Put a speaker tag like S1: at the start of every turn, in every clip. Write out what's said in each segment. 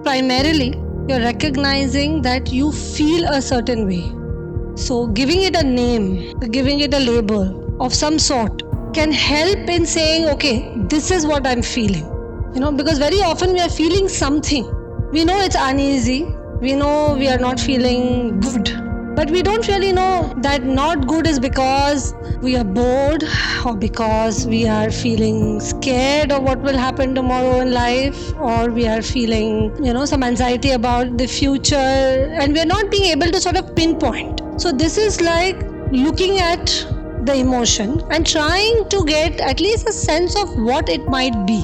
S1: Primarily, you're recognizing that you feel a certain way. So giving it a name, giving it a label of some sort can help in saying, okay, this is what I'm feeling. Because very often we are feeling something. We know it's uneasy. We know we are not feeling good. But we don't really know that not good is because we are bored or because we are feeling scared of what will happen tomorrow in life, or we are feeling, some anxiety about the future, and we are not being able to sort of pinpoint. So this is like looking at the emotion and trying to get at least a sense of what it might be.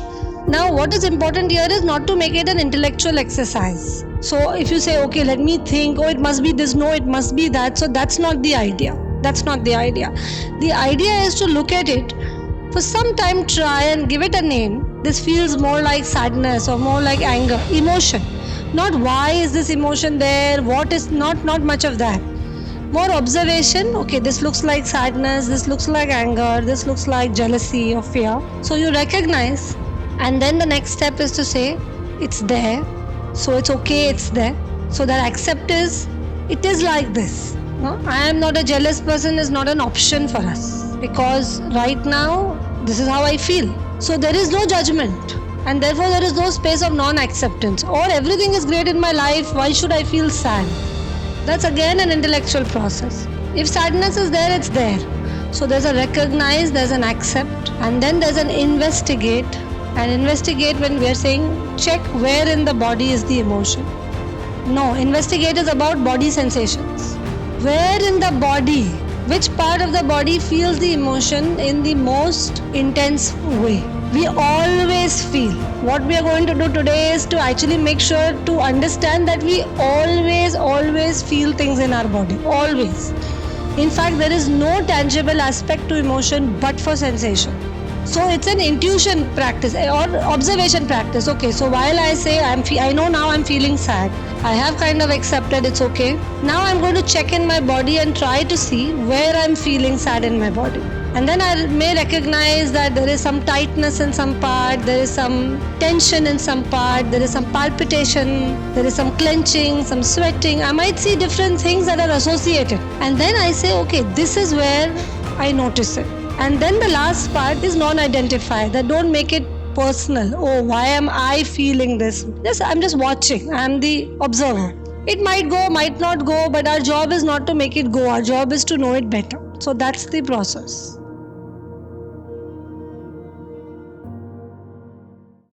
S1: Now, what is important here is not to make it an intellectual exercise. So if you say, okay, let me think, oh, it must be this, no, it must be that. So that's not the idea. That's not the idea. The idea is to look at it, for some time try and give it a name. This feels more like sadness or more like anger, emotion. Not why is this emotion there, what is, not much of that. More observation, okay, this looks like sadness, this looks like anger, this looks like jealousy or fear. So you recognize, and then the next step is to say, it's there, so it's okay, it's there. So that accept is, it is like this. No? I am not a jealous person is not an option for us, because right now, this is how I feel. So there is no judgment, and therefore there is no space of non-acceptance. Or everything is great in my life, why should I feel sad? That's again an intellectual process. If sadness is there, it's there. So there's a recognize, there's an accept, and then there's an investigate. And investigate when we are saying check where in the body is the emotion. No, investigate is about body sensations. Where in the body, which part of the body feels the emotion in the most intense way? We always feel. What we are going to do today is to actually make sure to understand that we always feel things in our body. Always. In fact, there is no tangible aspect to emotion but for sensation. So it's an intuition practice or observation practice. Okay, so while I say I know now I'm feeling sad, I have kind of accepted it's okay. Now I'm going to check in my body and try to see where I'm feeling sad in my body. And then I may recognize that there is some tightness in some part, there is some tension in some part, there is some palpitation, there is some clenching, some sweating. I might see different things that are associated. And then I say, okay, this is where I notice it. And then the last part is non-identify, that don't make it personal. Oh, why am I feeling this? I'm just watching. I'm the observer. It might go, might not go, but our job is not to make it go. Our job is to know it better. So that's the process.